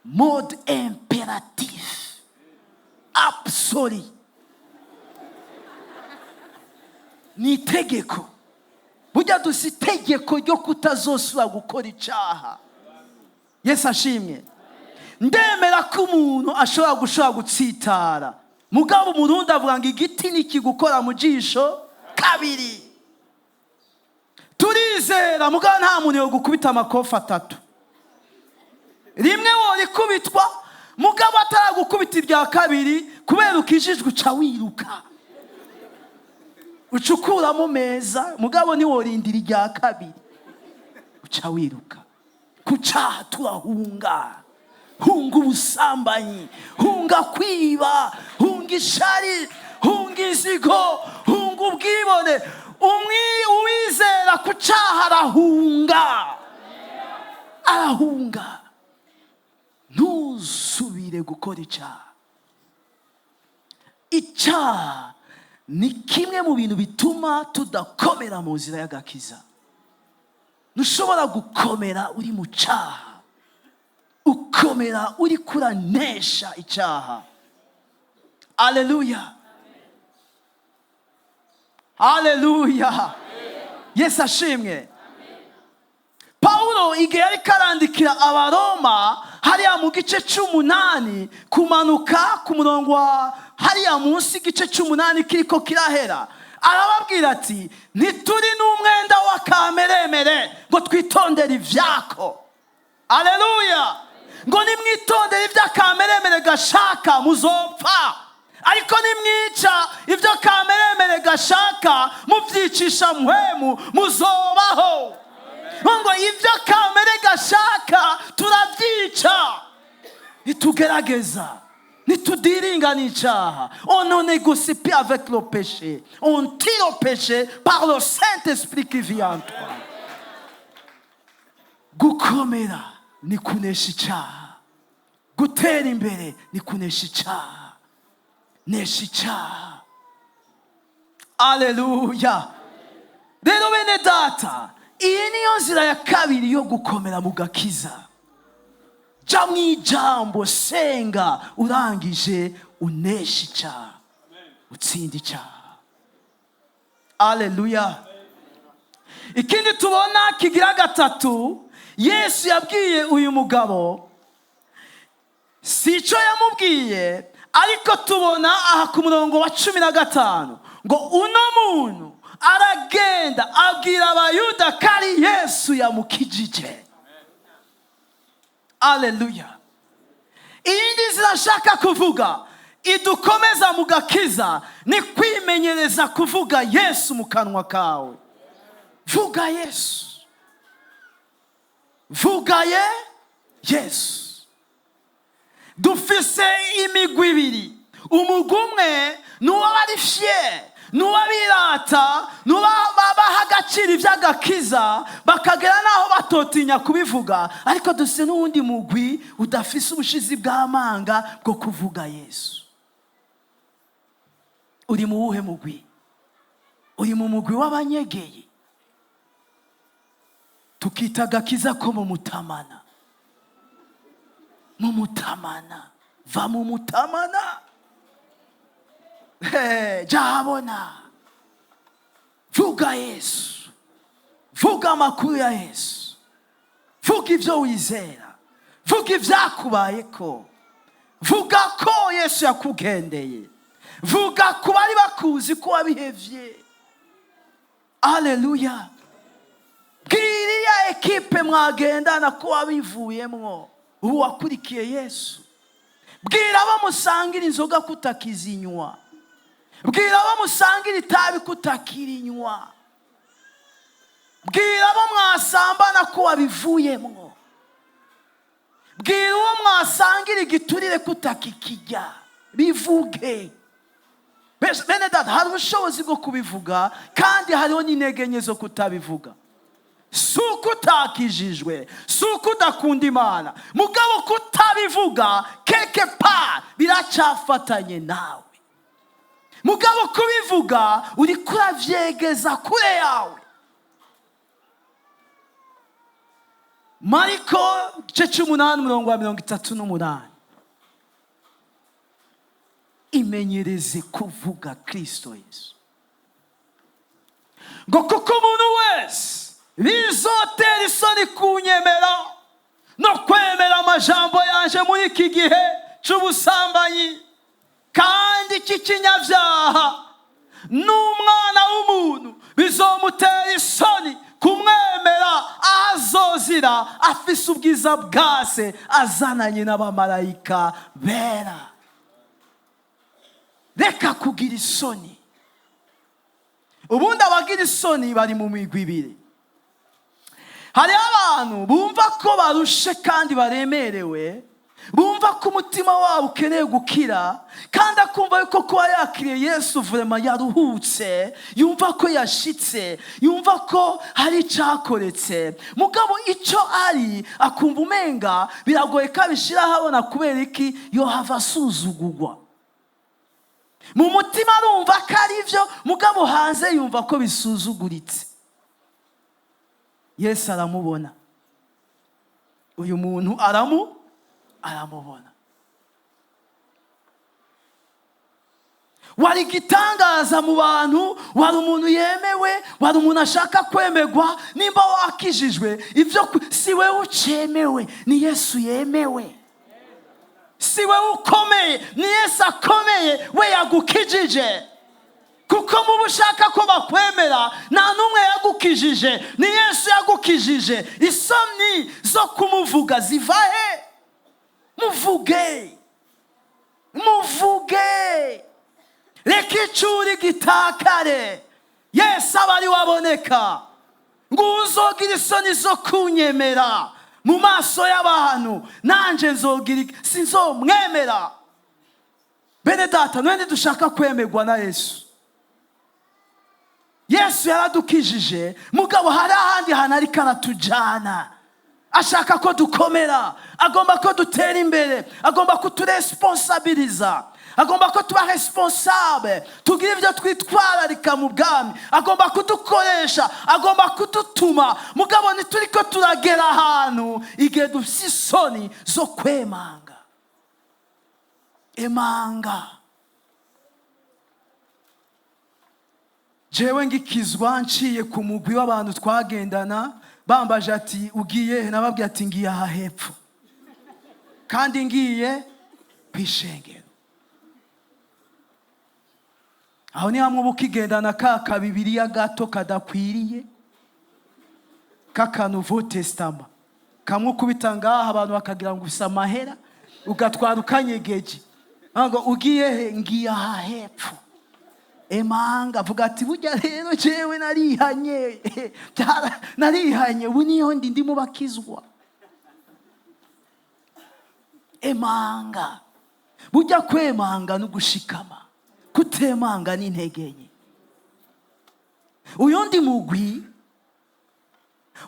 Mode impératif absolu. Ni tegeko. Burya dusi tegeko ryo kutazosubira gukora icyaha. Yesu ashimwe. Ndemera ko umuntu ashobora gutsitara. Mugabo umurundi avuga ngo igiti nikigukora mu jisho kabiri. Turizera mugabo nta muntu yo gukubita amakofi 3. Rimwe wori kubitwa, mugabo ataragukubita irya kabiri, kubera ukijijwe uca wiruka. Ucukura mu meza, mugabo ni worindira irya kabiri, uca wiruka. Kucaha turahunga. Hunga ubusambanyi, hunga kwiba, hunga ishari, hunga inzigo, hunga ubwibone. Uwizera kucaha arahunga. Arahunga. Ntuzusubire gukora icyaha. Icyaha ni kimwe mu bintu bituma tudakomera mu nzira ya Gakiza. Ntushobora gukomera uri mu cyaha. Ukomera uri kuranesha icyaha. Haleluya. Haleluya. Yesu ashimwe. Paulo igihe yari karandikira Abaroma hariya mu gice 8 kumanuka ku murongo wa hariya munsi gice 8 kiriko kirahera, arababwira ati ntituri n'umwenda wa kameremere ngo twitondere ivyako. Haleluya. Ngo nimwitondere ibya kameremere gashaka muzopfa, ariko nimwica ibyo kameremere gashaka muvyicisha mpwemu muzobaho. Ngo ibyo kamere gashaka turavyica. Nitugerageza, nitudiringa n'icyaha. On ne négocie plus avec le péché. On tire au péché par le Saint-Esprit qui vit en toi. Gukomera ni kunesha icyaha. Gutera imbere ni kunesha icyaha. Nesha icyaha. Haleluya. Rero bene data, iyi niyo nzira ya kabiri yo gukomera mu Gakiza. jya mu ijambo, senga, urangije unesha icyaha, utsinda icyaha. Haleluya. Ikindi tubona kigira gatatu, Yesu yabwiye uyu mugabo, si icyo yamubwiye, ariko tubona aha ku murongo wa 15 ngo uno muntu aragenda abwira abayuda ko ari Yesu yamukijije. Haleluya. Iyindi zirashaka kuvuga idukomeza mu gakiza ni kwimenyereza kuvuga Yesu mu kanwa kawe. Vuga Yesu, vuga Yesu. Dufise imigwi ibiri. Umugwi umwe n'uw'abari fier, n'uw'abirata, n'uwabaha agaciro iby'agakiza bakagera n'aho batotinya kubivuga. Ariko dufise n'uwundi mugwi udafise ubushizi bw'amanga bwo kuvuga Yesu. Uri mu wuhe mugwi? Uri mu mugwi w'abanyegeye, tukita Gakiza ko mu mutamana. Mu mutamana, va mu mutamana. Jahabona, vuga Yesu, vuga amakuru ya Yesu, vuga ibyo wizera, vuga ibyakubayeko, vuga ko Yesu yakugendeye, vuga ku bari bakuzi ko wabihevye. Haleluya. Bwiriya ekipe mwagendana ko wabivuyemwo, ubu wakurikiye Yesu. Bwira abo musangira inzoga kutakizinywa, bwira abo musangira itabi kutakirinywa, bwira abo mwasambana ko wabivuyemwo, bwira uwo mwasangira igiturire kutakikijya. Bivuge. Bene data, hari ubushobozi bwo kubivuga kandi hariho n'intege nke zo kutabivuga. Suko utakijijwe, suko udakunda Imana, mugabo kutabivuga quelque part biracafatanye nawe. Mugabo kubivuga uri kuravyegeza kure yawe. Mariko 8:38. Imenyereze kuvuga Kristo Yesu. Ngo kuko umuntu wese bizotera isoni kunyemera no kwemera amajambo yanje muri iki gihe c'ubusambanyi, kandi iki kinyabyaha n'umwana w'umuntu bizomutera isoni kumwemera azozira afise ubwiza bwase azananye n'abamarayika bera. Reka kugira isoni. Ubundi abagira isoni bari mu migwi ibiri. Hari abantu bumva ko barushe kandi baremerewe, bumva ko umutima wabo ukeneye gukira, kandi akumva yuko kuba yakiriye Yesu vraiment yaruhutse, yumva ko yashitse, yumva ko hari icyakoretse. Mugabo icyo ari akumva umenga biragoye kabishira habona kubera iki yo hava asuzugurwa. Mu mutima arumva ko ari byo, mugabo hanze yumva ko bisuzuguritse. Yesu aramubona. Uyu muntu aramubona. Wari gitangaza mu bantu, wari umuntu yemewe, wari umuntu ashaka kwemegwa. Nimba wakijijwe, ibyo si wewe ucemewe, ni Yesu yemewe. Si wewe ukomeye, ni Yesu akomeye, we yagukijije. Kuko mu bushaka ko bakwemera nta numwe yagukijije, ni Yesu yagukijije. Isoni zo kumuvuga ziva he? Muvuge. Reka icuri gitakare, Yesu abari waboneka. Ngo uzogira isoni zo kunyemera mu maso y'abantu, nanje nzogira sinzomwemera. Bene data, mwende dushaka kwemegwa na Yesu. Yesu yaradukijije, mugabo hari ahandi hantu ariko aratujana. Ashaka ko dukomera, agomba ko dutera imbere, agomba kuturesponsabiliza. agomba ko tuba responsable, tugira ibyo twitwararika mu bwami, agomba kudukoresha, agomba kudutuma. Mugabo ntituri ko turagera ahantu igihe dufite isoni zo kwemanga. Emanga. Jewe ngikizwa nciye ku mugwi w'abantu twagendana, bambaje ati ugiye, nababwiye ati ngiye aha hepfo, kandi ngiye kwishengero. Aho ni hamwe ukigendana ka Bibiliya gato kadakwiriye, kaka Nouveau Testament, kamwe ukubita ngaha abantu bakagira ngo ufise amahera, ugatwara ukanyegeje. Ngo ugiye he? Ngiye aha hepfo. Emanga avuga ati burya rero jewe narihanye, ubu niyo ndi mu bakizwa. Emanga. Burya kwemanga no gushikama, kutemanga ni intege nke. Uyundi mugwi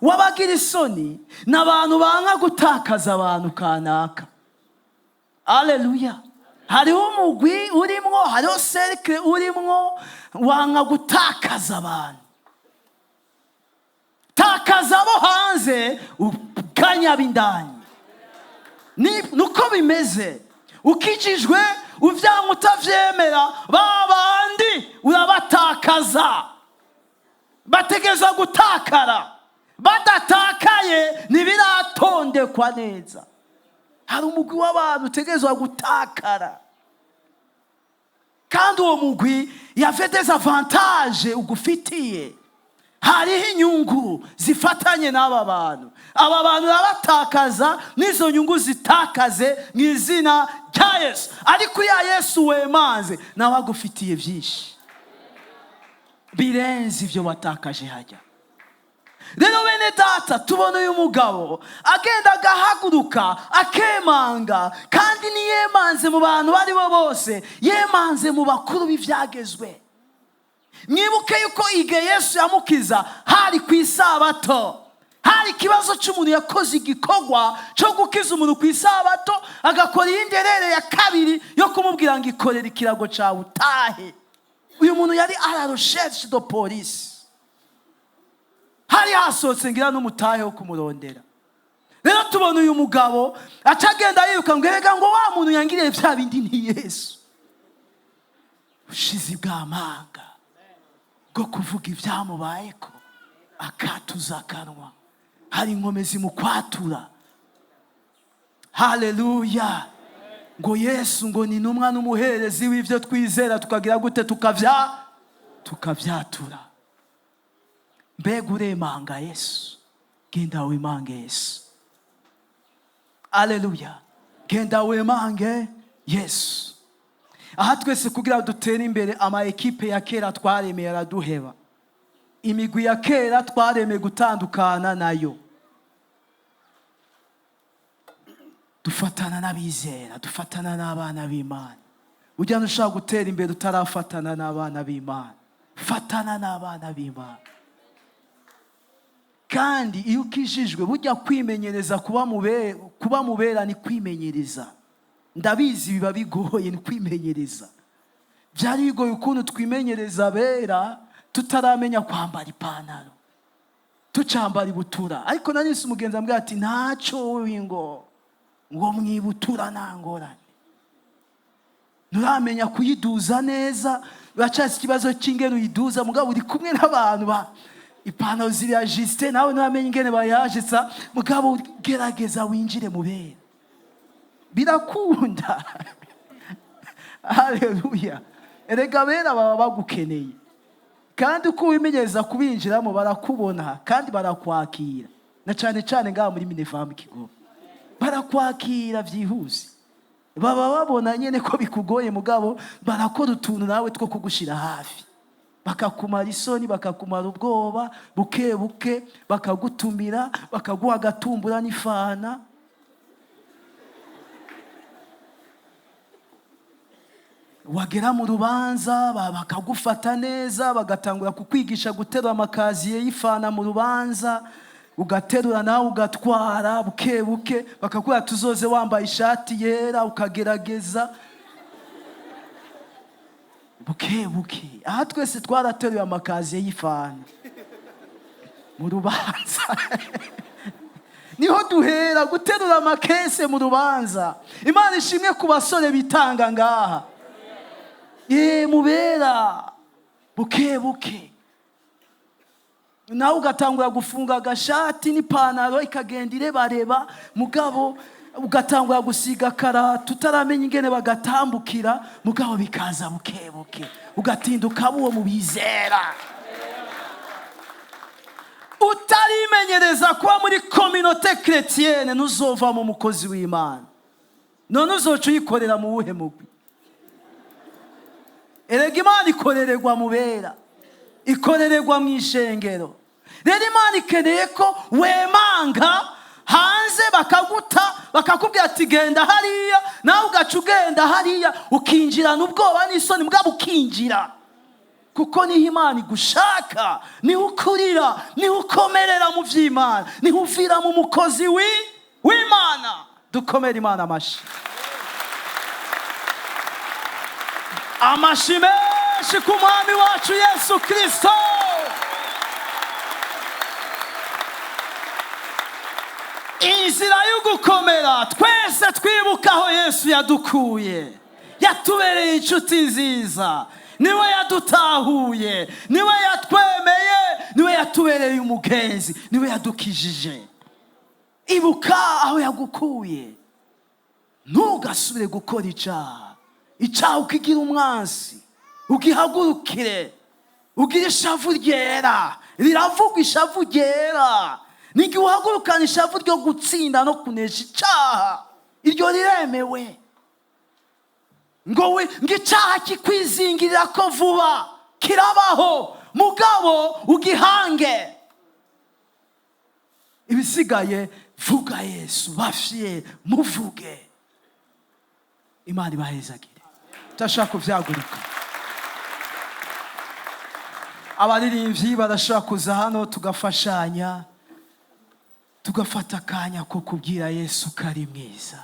wabagira isoni n'abantu banka gutakaza abantu kanaka. Haleluya. Hariho umugwi urimwo, hariho cercle urimwo wanka gutakaza abantu. Takaza abo hanze, ukanya bindani. Nuko bimeze. Ukijijwe uvyanka utavyemera, babandi urabatakaza. Bategezwa gutakara. Badatakaye ntibiratondekwa neza. Hari umugwi w'abantu utegezwa gutakara, kandi uwo mugwi yafite des avantages ugufitiye. Hariho inyungu zifatanye n'aba bantu. Aba bantu urabatakaza, n'izo nyungu zitakaze mu izina rya Yesu. Ariko ya Yesu wemanze nawe agufitiye byinshi birenze ibyo watakaje hajya. Rero bene data, tubona uyu mugabo agenda agahaguruka akemanga, kandi niyemanze mu bantu bari bo bose, yemanze mu bakuru b'ivyagezwe. Mwibuke yuko igihe Yesu yamukiza hari ku isabato. Hari ikibazo cy'umuntu yakoze igikorwa cyo gukiza umuntu ku isabato, agakora iyindi rere ya kabiri yo kumubwira ngo ikorere ikirago cyawe utahe. Uyu muntu yari à la recherche de police. Hari hasohotse ngira n'umutahe wo kumurondera. Rero tubona uyu mugabo acagenda yiruka ngo erega ngo wa muntu yangiriye bya bindi ni Yesu. Ushizi bw'amanga bwo kuvuga ibyamubayeko, akatuza akanwa. Hari inkomezi mu kwatura. Haleluya. Ngo Yesu ngo ni numwa n'umuherezi w'ivyo twizera, tukagira gute? Tukavyatura. Mbega uremanga Yesu, genda wemange Yesu. Haleluya. Genda wemange Yesu. Aha twese kugira dutere imbere, ama ekipe ya kera twaremeye araduheba. Imigwi ya kera twaremeye gutandukana nayo. Dufatana n'abizera, dufatana n'abana b'Imana. Ujya nushaka gutera imbere utarafatana n'abana b'Imana. Fatana n'abana b'Imana. Kandi iyo ukijijwe burya kwimenyereza kuba mubera ni kwimenyereza. Ndabizi biba bigoye ni kwimenyereza. Byari bigoye ukuntu twimenyereza bera tutaramenya kwambara ipantaro, tucambara ibutura. Ariko nanise umugenzi ambwira ati ntaco wingo ngo mwibutura nangorane. Nuramenya kuyiduza neza, uracasi ikibazo cy'ingene uyiduza, mugabo uri kumwe n'abantu ipantaro ziri ajiste, nawe nuramenya ingene bayajitsa, mugabo gerageza winjire mu bera. Birakunda. Haleluya. Erega bera baba bagukeneye, kandi uko wimenyereza kubinjiramo barakubona kandi barakwakira. Na cyane cyane ngaha muri MINEVAM Kigobe barakwakira byihuse. Baba babona nyene ko bikugoye, mugabo barakora utuntu nawe two kugushira hafi, bakakumara isoni, bakakumara ubwoba, buke buke bakagutumira, bakaguha agatumbura n'ifana. Wagera mu rubanza bakagufata neza, bagatangura kukwigisha guterura amakaziye y'ifana mu rubanza, ugaterura nawe ugatwara buke buke, bakakubwira tuzoze wambaye ishati yera, ukagerageza. buke buke. Aha twese twarateruye amakaziye y'ifana mu rubanza. Niho duhera guterura amakese mu rubanza. Imana ishimwe ku basore bitanga ngaha. Mubera buke buke. Nawe ugatangura gufunga agashati n'ipantaro ikagenda irebareba, mugabo ugatangura gusiga karatu utaramenya ingene bagatambukira, mugabo bikaza buke buke, ugatinda ukaba uwo mu bizera. Utarimenyereza kuba muri communauté chrétienne, ntuzova mu mukozi w'Imana. None uzoca uyikorera mu buhe mugwi? Erega Imana ikorererwa mu bera, ikorererwa mu ishengero. Rero Imana ikeneye ko wemanga hanze bakaguta, bakakubwira ati genda hariya, nawe ugaca ugenda hariya, ukinjirana ubwoba n'isoni, mbwa bukinjira. Kuko niho Imana igushaka, niho ukurira, niho ukomerera mu vy'Imana, niho uvira mu mukozi w'Imana. Dukomere Imana amashi. Amashi menshi ku mwami wacu Yesu Kristo. Inzira yo gukomera, twese twibuka aho Yesu yadukuye, yatubereye inshuti nziza, niwe yadutahuye, niwe yatwemeye, niwe yatubereye umugenzi, niwe yadukijije. Ibuka aho yagukuye, ntugasubire gukora icyaha. Icyaha ukigira umwansi, ugihagurukire, ugira ishavu ryera. Riravugwa ishavu ryera. Nigi uhagurukana ishavu ryo gutsinda no kunesha icyaha, iryo riremewe. Ngo icyaha kikwizingirira ko vuba, kirabaho, mugabo ugihange. Ibisigaye vuga Yesu, bafye muvuge. Imana ibahezagire. Tashaka kuvyaguruka. Abaririmbyi barashaka kuza hano tugafashanya, tugafata akanya ko kubwira Yesu kari mwiza.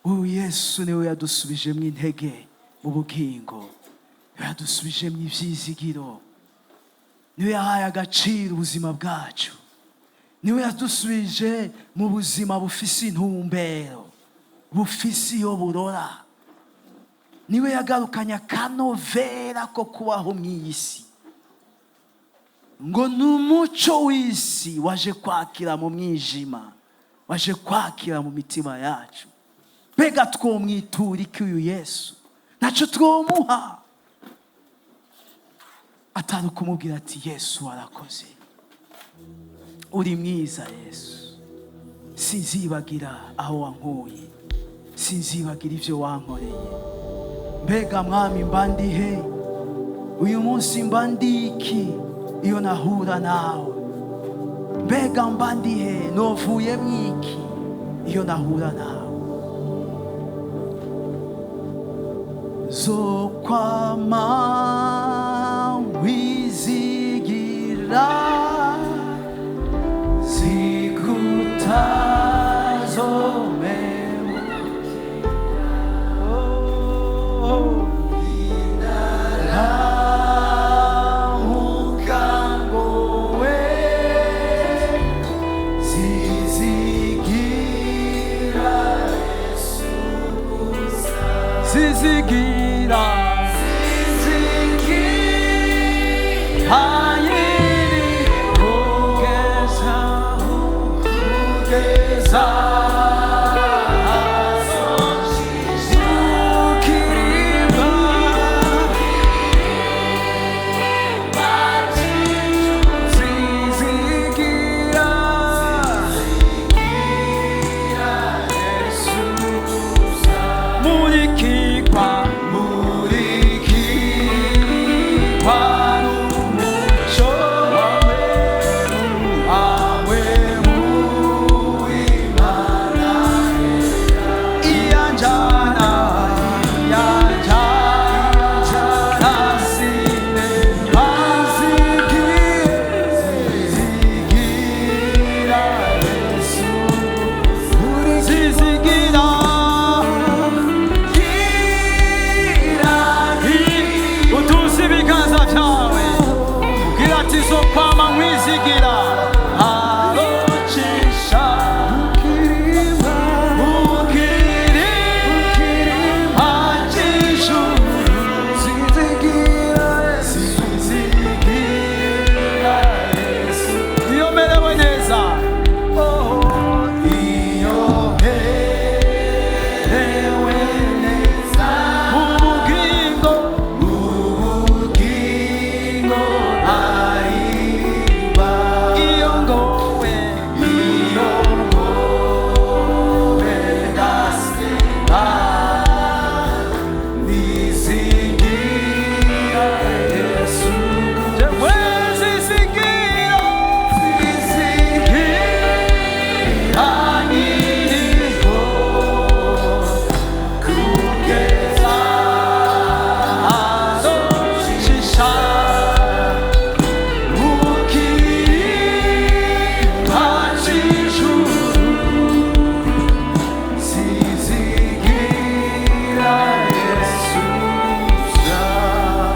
Uyu Yesu niwe yadusubijemo intege mu bugingo, yadusubijemo ivyizigiro, niwe yahaye agaciro ubuzima bwacu, niwe yadusubije mu buzima bufise intumbero, bufise iyo burora. Niwe yagarukanye akanovera ko kubaho mw'isi. Ngo n'umuco w'isi waje kwakira mu mwijima, waje kwakira mu mitima yacu. Mbega twomwitura iki uyu Yesu? Naco twomuha atari kumubwira ati Yesu warakoze, uri mwiza Yesu, sinzibagira aho wankuye, sinzibagira ivyo wankoreye. Mbega mwami mbandihe uyu munsi, mbandiki iyo nahura nawe? Mbega mbandihe novuye mwiki iyo nahura nawe? Zokwama wizigira zizigira hayiri kugeza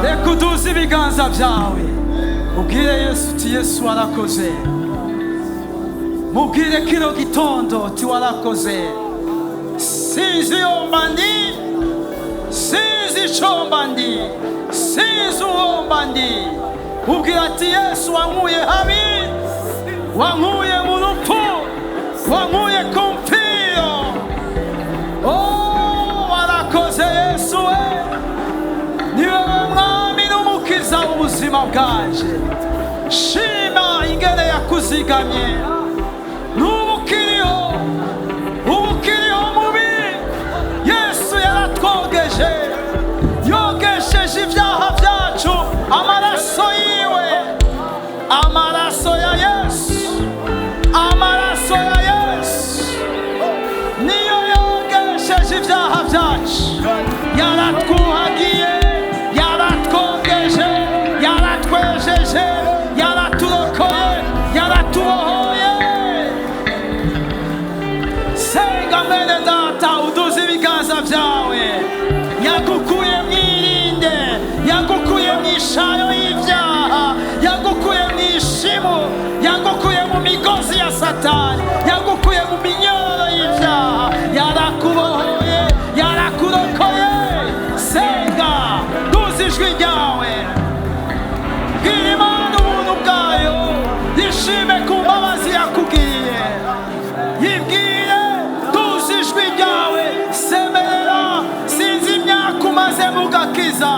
reka uduze ibiganza byawe ubwire Yesu uti Yesu warakoze. Mubwire kino gitondo uti warakoze. Sinzi yomba ndi, sinzi icomba ndi, sinzi uwomba ndi. Ubwire ati Yesu wankuye habi, wankuye mu rupfu, wankuye ku mpfiro. Oh, warakoze Yesu we, ni wewe mwami n'umukiza w'ubuzima bwanje. Shima ingene yakuzigamye. N'ubukiriho, ubukiriho mubi. Yesu yaratwogeje, yogesheje ibyaha byacu amaraso yiwe. Amaraso ya Yesu, amaraso ya Yesu niyo yogesheje ibyaha byacu. Yaratwuhagiye, yaratwogeje, yaratwejeje, yaraturokoye, yaratubohoye. Senga mwene data uduze ibiganza byawe. Yagukuye mwirinde, yagukuye mwishayo y'ibyaha, yagukuye mwishimu, yagukuye mu migozi ya Satani, yagukuye mu minyoro y'ibyaha. Yarakubohoye, yarakurokoye. Senga duze ijwi ryawe, bwira Imana ubuntu bwayo, yishime ku mbabazi yakugiriye. Yibwire duze ijwi ryawe, semerera. Sinzi imyaka umaze mu Gakiza,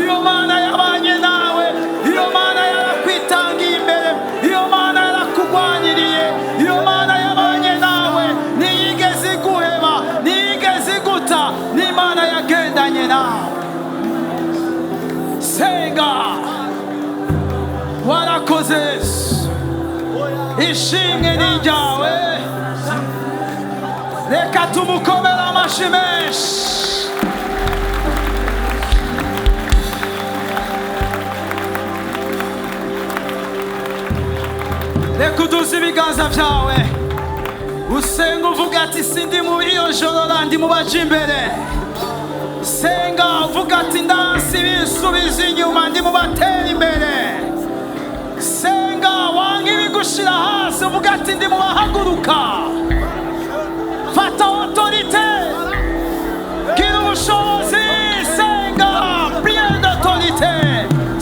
iyo Mana yabanye nawe, iyo Mana yarakwitangiye imbere, iyo Mana yarakugwaniriye, iyo Mana yabanye nawe, ntiyigeze iguheba, ntiyigeze iguta, ni Imana yagendanye nawe. Senga, warakoze Yesu, ishimwe ni ryawe. Reka tumukomere amashyi menshi. Reka uduze ibiganza byawe usenga uvuga ati sindi mu iyo jorora ndi mu baje imbere. Senga uvuga ati ndansi bisubiza inyuma ndi mu batera imbere. Senga wanga ibigushira hasi uvuga ati ndi mu bahaguruka. Fata autorite, gira ubushobozi. Senga plein d'autorite,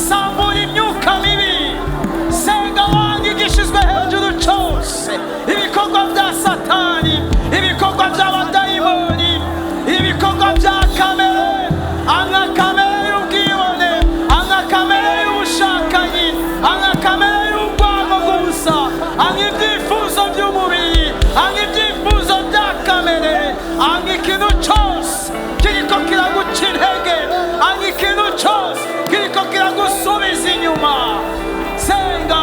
sambura imyuka mibi. Senga wanga igishizwe hejuru cyose, ibikorwa bya Satani, ibikorwa by'abadayimoni, ibikorwa bya kamere, anga kamere y'ubwibone, anga kamere y'ubushakanyi, anga kamere y'ubwango bw'ubusa, anga ibyifuzo by'umubiri, anga ibyifuzo bya kamere, anga ikintu cyose kiriko kiraguca intege, anga ikintu cyose kiriko kiragusubiza inyuma. Senga,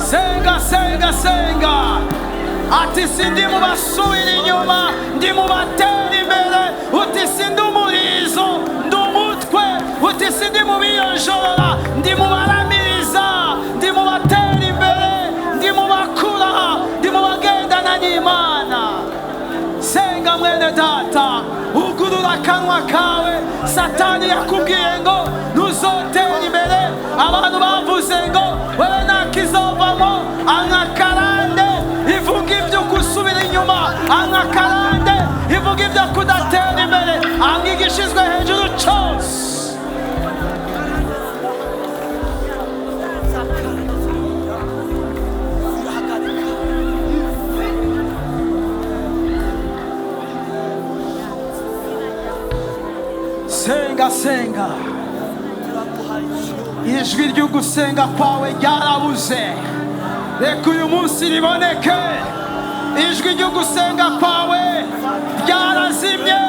senga, senga, senga. Ati sindi mu basubira inyuma, ndi mu batera imbere. Uti sindi umurizo, ndi umutwe. Uti sindi mu biyonjora, ndi mu baramiriza, ndi mu batera imbere, ndi mu bakura, ndi mu bagendana n'Imana. Senga mwene data, ugurura akanwa kawe. Satani yakubwiye ngo ntuzotera imbere. Abantu bavuze ngo wewe ntakizovamo. Ankakarande ivuga ibyo gusubira inyuma, ankakarande ivuga ibyo kudatera imbere, anga igishizwe hejuru cyose. Senga, senga. Ijwi ryo gusenga kwawe ryarabuze, reka uyu munsi riboneke. Ijwi ryo gusenga kwawe ryarazimye,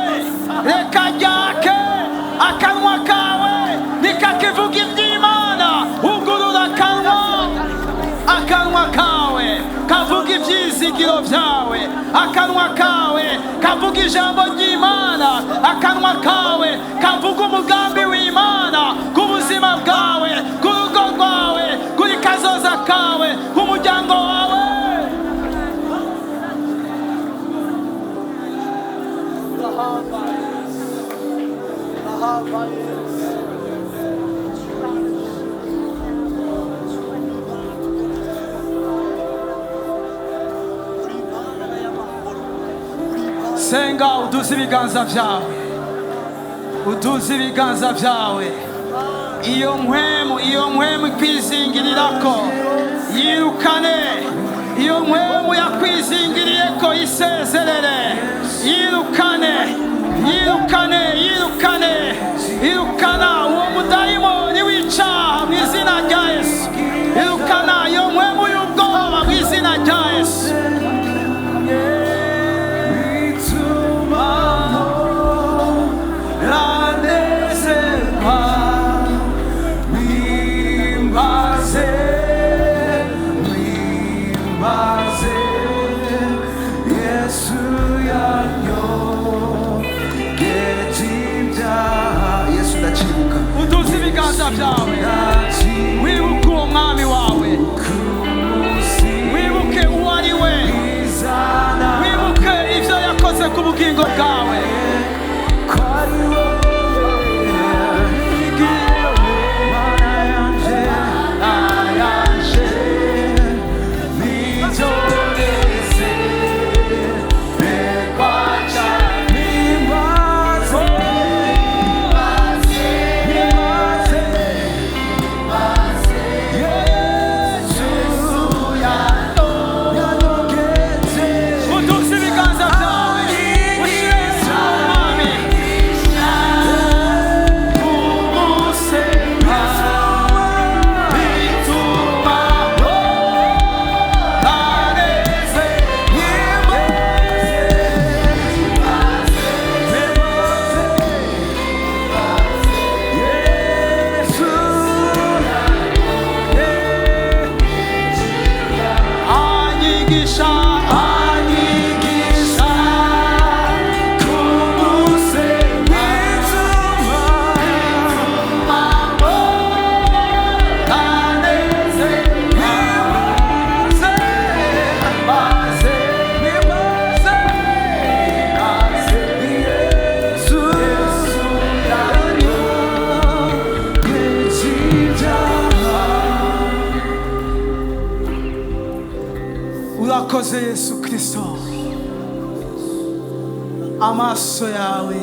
reka ryake. Akanwa kawe nikakivuga iby'Imana. Ugurura akanwa, akanwa kawe kavuga ibyizigiro byawe, akanwa kawe kavuga ijambo ry'Imana, akanwa kawe kavuga umugambi w'Imana ku buzima bwawe, ku rugo rwawe, kuri kazoza kawe, ku muryango wawe. Bahama, senga uduze ibiganza byawe, uduze ibiganza byawe. Iyo mpwemu ikwizingirirako yirukane, iyo mpwemu yakwizingiriyeko isezerere, yirukane, yirukane, yirukane, yirukana uwo mudayimoni w'icyaha mu izina rya Yesu, yirukana iyo mpwemu y'ubwoba mu izina rya Yesu. Uduze ibiganza byawe, wibuke uwo mwami wawe, wibuke uwo ari we, wibuke ibyo yakoze ku bugingo bwawe. Urakoze Yesu Kristo, amaso yawe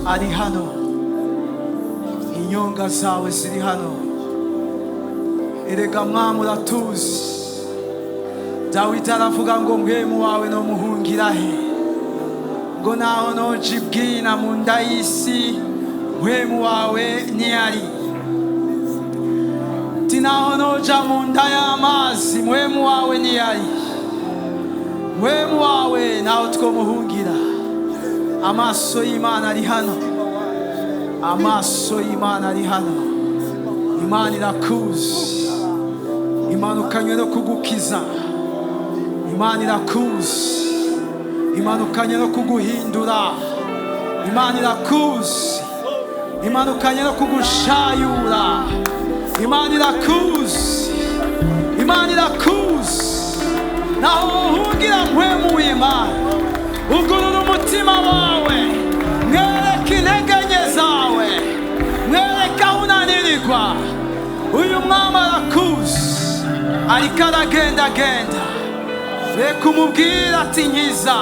ari hano, inyonga zawe ziri hano. Erega mwami uratuzi. Dawidi aravuga ngo mpwemu wawe no muhungirahe, ngo naho nojibwina mu nda y'isi mpwemu wawe ntiyari. Naho noja mu nda y'amazi mpwemu wawe ntiyari. Mpwemu wawe naho twomuhungira. Amaso y'Imana ari hano, amaso y'Imana ari hano. Imana irakuzi, imanukanye no kugukiza. Imana irakuzi, imanukanye no kuguhindura. Imana irakuzi, imanukanye no kugushayura. Imana irakuzi, Imana irakuzi. Naho uhungira mpwemu w'Imana, ugurura umutima wawe, mwereke intege nke zawe, mwereke aho unanirirwa. Uyu mwami arakuzi, ariko aragendagenda. Reka umubwire ati nkiza,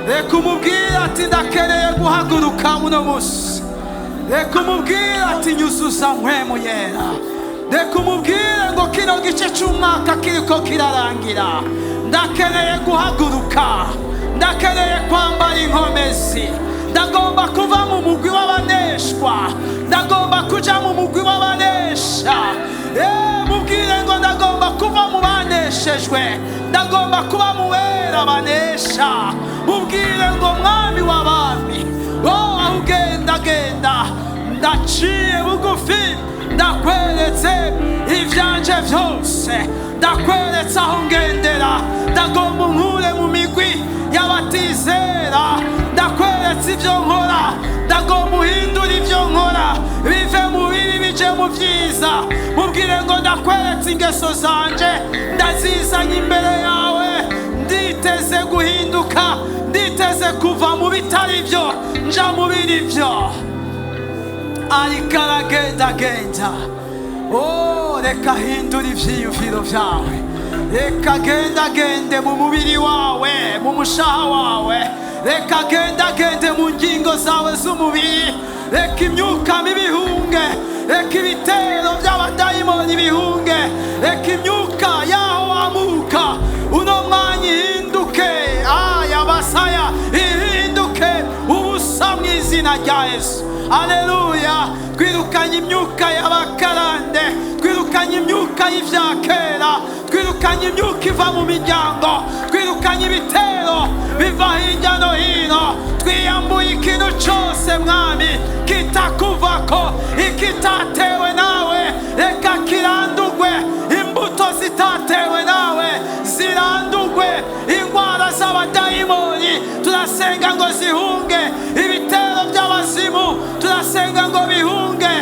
reka umubwire ati ndakeneye guhaguruka uno munsi. Reka umubwire ati nyuzuza mpwemu yera. Reka umubwire ngo kino gice cy'umwaka kiriko kirarangira, ndakeneye guhaguruka, ndakeneye kwambara inkomezi. Ndagomba kuva mu mugwi w'abaneshwa, ndagomba kuja mu mugwi w'abanesha. Mubwire ngo ndagomba kuva mu baneshejwe, ndagomba kuba mu wera banesha. Mubwire ngo mwami w'abami, aho ugendagenda ndaciye bugufi, ndakweretse ivyanje vyose, ndakweretse aho ngendera. Ndagomba unkure mu migwi y'abatizera, ndakweretse ivyo nkora. Ndagomba uhindura ivyo nkora, bive mu bibi bije mu vyiza. Mubwire ngo ndakweretse ingeso zanje, ndazizanye imbere yawe. Nditeze guhinduka, nditeze kuva mu bitari vyo nja mu biri vyo. Ariko aragendagenda. Reka hindura ivyiyumviro vyawe, reka agendagende mu mubiri wawe, mu mushaha wawe. reka agendagende mu ngingo zawe z'umubiri, reka imyuka mibi ihunge, reka ibitero by'abadayimoni bihunge, reka imyuka yaho wamuka uno mwanya ihinduke, yabasaya ihinduke ubusa mu izina rya Yesu. Haleluya. Twirukanye imyuka y'abakarande, twirukanye imyuka y'ivya kera, twirukanye imyuka iva mu miryango, twirukanye ibitero biva hirya no hino, twiyambuye ikintu cyose mwami kitakuvako, ikitatewe nawe reka kirandugwe, imbuto zitatewe nawe zirandugwe, indwara z'abadayimoni turasenga ngo zihunge, ibitero by'abazimu turasenga ngo bihunge.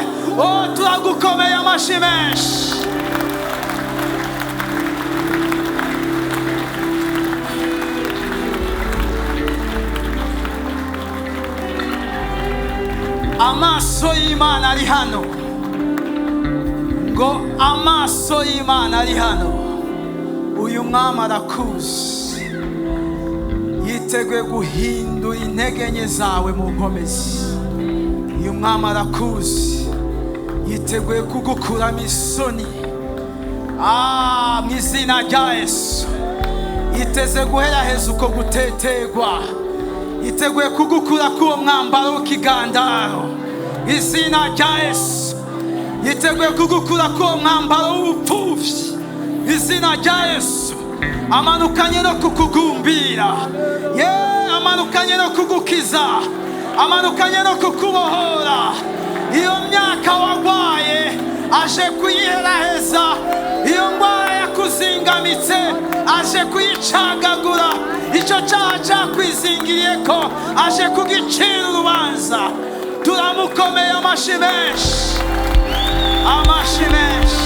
Turagukomeye amashyi menshi. Amaso y'Imana ari hano, ngo amaso y'Imana ari hano. Uyu mwami arakuzi, yiteguye guhindura intege nke zawe mu nkomezi. Uyu mwami arakuzi, yiteguye kugukuramo isoni mu izina rya Yesu. Yiteze guheraheza uko gutetegwa, yiteguye kugukura k'uwo mwambaro w'ikigandaro izina rya Yesu. Yiteguye kugukura k'uwo mwambaro w'ubupfuvyi izina rya Yesu. Amanukanye no kukugumbira, amanukanye no kugukiza, amanukanye no kukubohora. Iyo myaka wagwaye aje kuyiheraheza, iyo ndwara yakuzingamitse aje kuyicagagura, icyo cyaha cyakwizingiriye ko aje kugicira urubanza. Turamukomeye amashyi menshi, amashyi menshi.